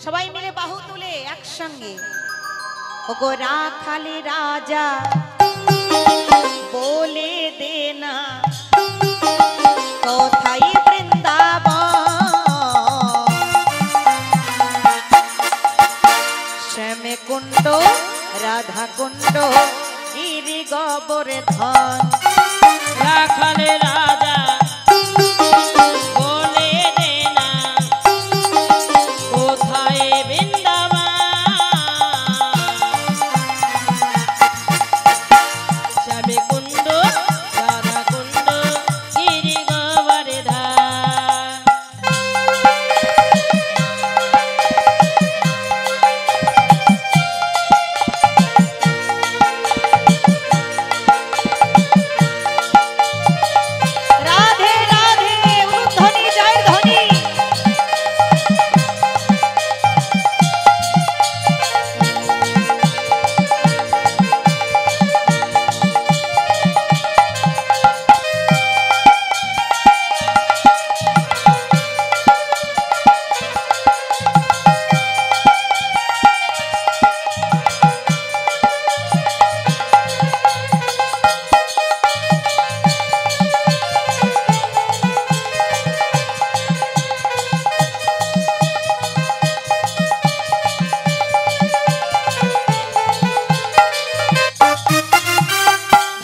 সবাই মিলে বাহু তুলে একসঙ্গে ওগো রাখালে রাজা বলে দে না কোথায় বৃন্দাবন শ্যামে কুণ্ড রাধা কুণ্ড গিরি গোবর্ধন রাখালে রাজা বলে দে না কোথায় বৃন্দাবন শ্যামে কুণ্ড রাধা কুণ্ড গিরি গোবর্ধন রাধে রাধে উদ্ধনি জয় ধ্বনি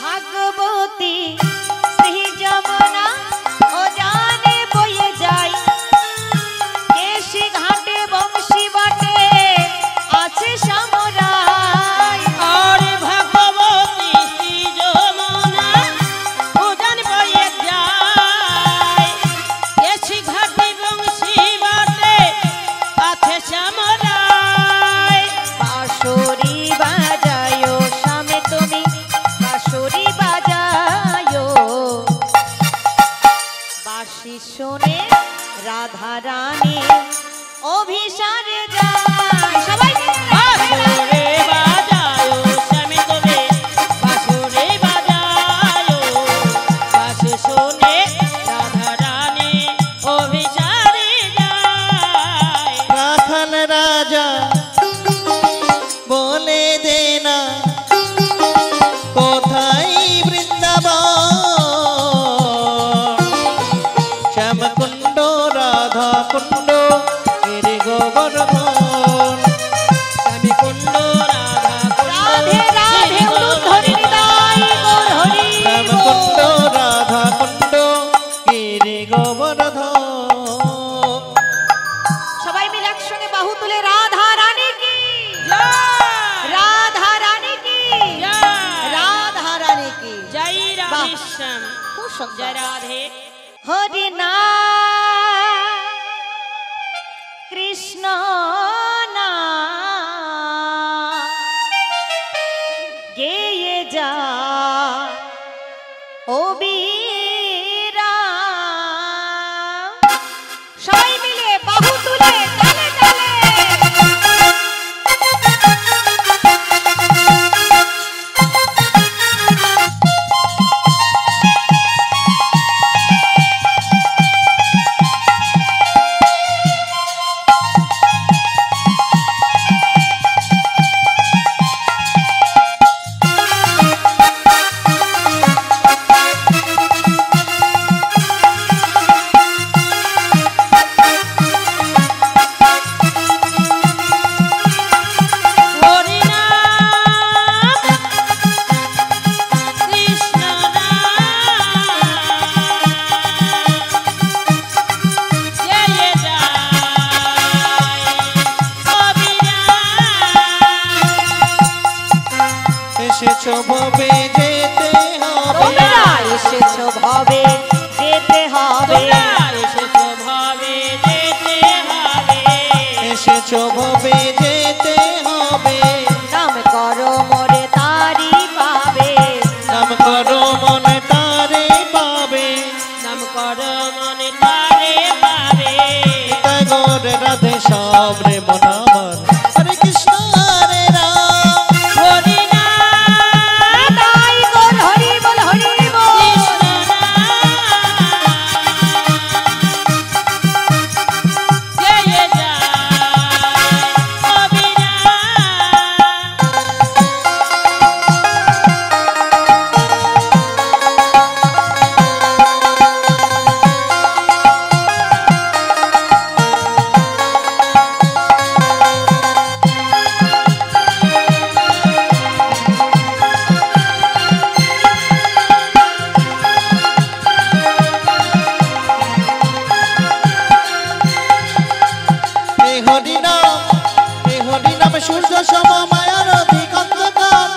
ভাগবতী শ্রী যমুনা ও জানে বয়ে যায় কেশি ঘাটে বংশী বটে আছে সামরাই और भगवती श्री যমুনা উজান বয়ে যায় কেশি ঘাটে বংশী বাটে আছে শ্যামরায় বাঁশরি বাজায়ো স্বামী তুমি বাঁশরি বাজায়ো বাঁশি শুনে রাধা রানী অভিসারে যায় সবাই মিলে বাঁশুরে বাজায়ো স্বামী তুমি বাঁশুরে বাজায়ো বাঁশি শুনে রাধা রানী অভিসারে যায় রাখাল রাজা বলে দে না কোথায় বৃন্দাবন শ্যামকুণ্ড রাধা কুণ্ড গিরি গোবর্ধন স্বামী কুণ্ড রাধা রাধে রাধে উলুধ্বনি নিতাই গৌর হরি শ্যামকুণ্ড বল। রাধা কুণ্ড গিরি গোবর্ধন সবাই মিলে একসঙ্গে বাহু তুলে রাধা রানী কি জয় রাধা রানী কি জয় রাধা রানী কি জয় বাহ। রাধেশ্যাম খুব সুন্দর। জয় রাধে হরি না কৃষ্ণ না গেয়ে যা ও বীরা সবাই মিলে বাহু তুলে তালে তালে হরি নাম কৃষ্ণ নাম জয় যায় অবিরাম এসেছো ভবে যেতে হবে তোমরা এসেছো ভবে যেতে হবে তোমরা এসেছো ভাবে যেতে হবে এসেছো ভবে যেতে হবে নাম করো মোরে তারি পাবে নাম করো মনে তারে পাবে নাম কর মনে তারে পাবে তাই গোরে রাধে সব রে মন আমার হরে কৃষ্ণ হরে রাম হরি নাম তাই গৌর হরি বল হরি বল কৃষ্ণ নাম জয় যায় হরিনাম এই হরিনাম সূর্য সম মায়ার অধিক অন্ধকার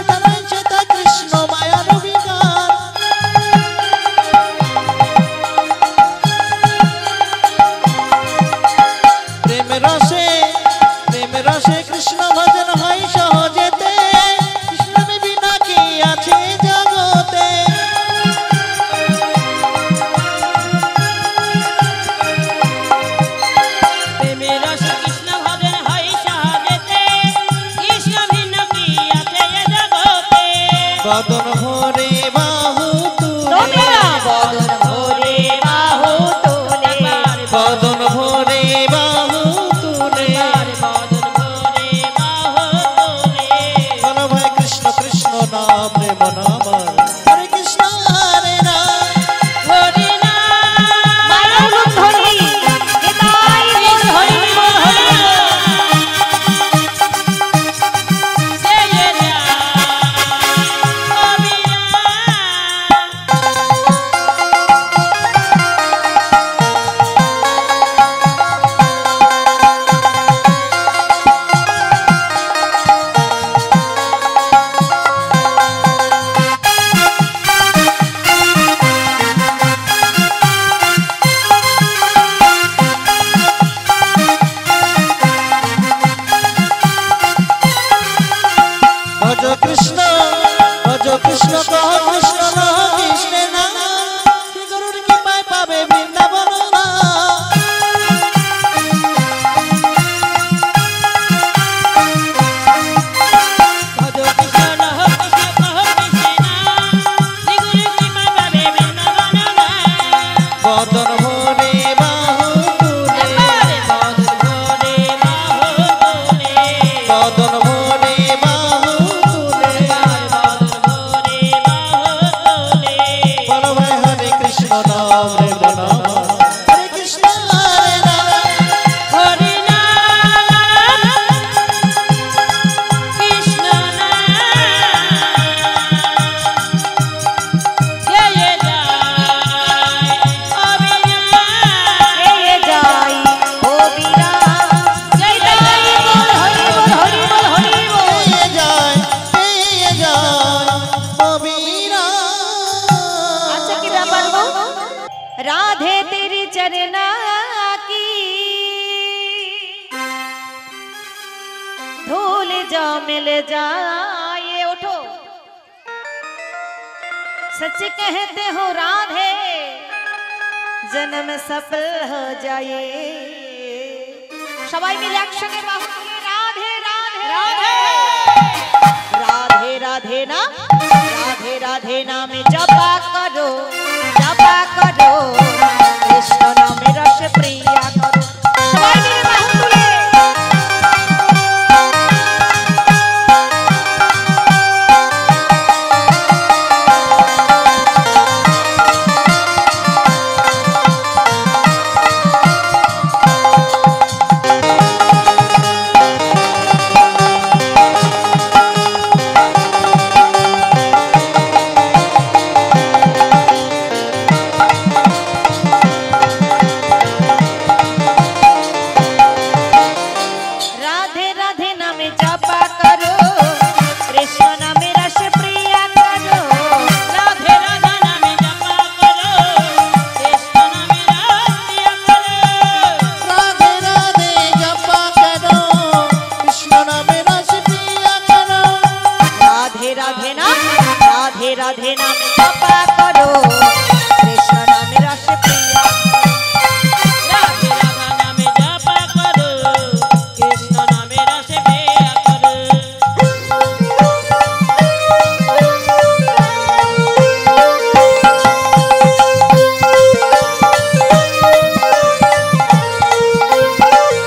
তারাই চেতা কৃষ্ণ মায়ার বিকার প্রেম রসে কৃষ্ণ ভজন হয় সহজেতে কৃষ্ণ বিনা কি আছে জগতে প্রেমের রসে কৃষ্ণ ভজন হয় সহজেতে কৃষ্ণ ভিন্ন কি আছে এ জগতে বদন ভরে বাহু তুলে বদন ভরে বাহু তোলে বদন ভরে বাহু তুলে বদন ভরে বাহু তোলে বলো ভাই কৃষ্ণ কৃষ্ণ নাম প্রেম নাম হরে কৃষ্ণ হরে রাম হরি নাম মানব ধ্বনি নিতাই বল হরি বল হরি বল। জয় জয় অবিরাম ভজ কৃষ্ণ কহ কৃষ্ণ নহ কৃষ্ণ না কি গরুর কি পায় পাবে বৃন্দাবন না ভজ কৃষ্ণ কৃষ্ণ কহ কৃষ্ণ শ্রী গুরু কৃপা পাবে বৃন্দাবন বদন ভরে বাহু তুলে বদন ভরে বাহু তোলে বদন ভরে বাহু তুলে বদন ভরে বাহু তোলে বলো ভাই হরে কৃষ্ণ নাম প্রেম নাম হরে কৃষ্ণ হরে রাম হরি নাম কৃষ্ণ নাম জয় জয় অবিরাম জয় জয় অবিরাম নিতাই বল হরি বল হরি বল হরি বল। জয় অবিরাম अच्छा की व्यापार वो राधे तेरी चरना की धूल जा मिल जाए उठो सच कहते हो राधे जन्म सफल हो जाए सबाई मिले একসঙ্গে বাহু তুলে রাধে রাধে রাধে राधे राधे ना राधे राधे नाम जपा करो कृष्ण नाम रस प्रिया करो सबाई मिले बाहु तुले राधे राधे नाम जपा करो कृष्ण नाम रस प्रिया करो राधे राधा नाम जपा करो कृष्ण नाम रस प्रिया करो राधे राधे जपा करो कृष्ण नाम रस प्रिया करो राधे राधे नाम जपा करो कृष्ण नाम रस प्रिया राधे राधा नाम जपा करो कृष्ण नाम रस प्रिया करो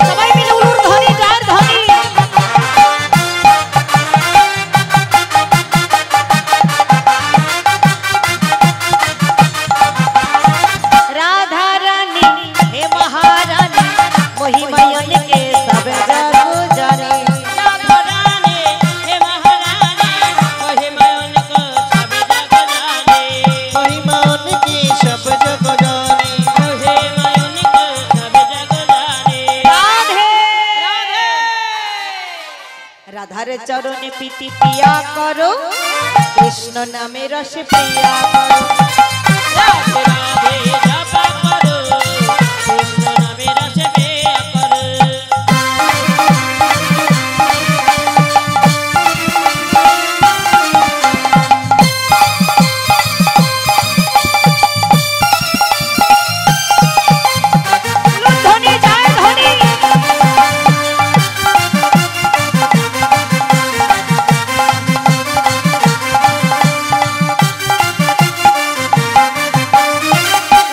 সবাই মিলে উলুর ধ্বনি যার ধ্বনি রাধার চরণে প্রীতি প্রিয়া করো, কৃষ্ণ নামে রসে প্রিয়া করো। রাধে রাধে জপা করো, কৃষ্ণ নামে রসে প্রিয়া করো। ধ্বনি যায় ধ্বনি।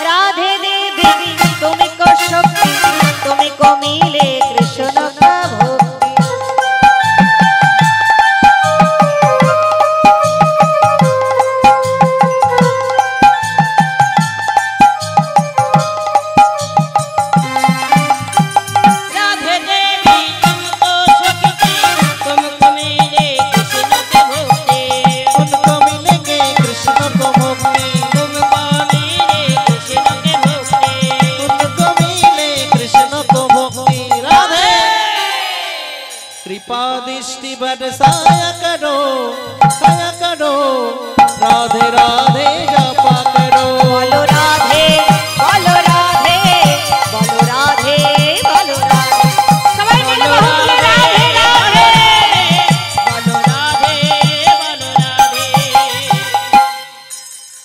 রাধে দেবী তুমি কো শক্তি, তুমি কো মিলে কৃষ্ণ কা ভক্তি। राधे देवी तुमको शक्ति, तुमको मिले कृष्ण के भक्ति। उनको मिलेंगे कृष्ण को मुक्ति, तुमको मिले कृष्ण के भक्ति। उनको मिले कृष्ण को मुक्ति। राधे कृपा दृष्टि बरसाया करो, राधे राधे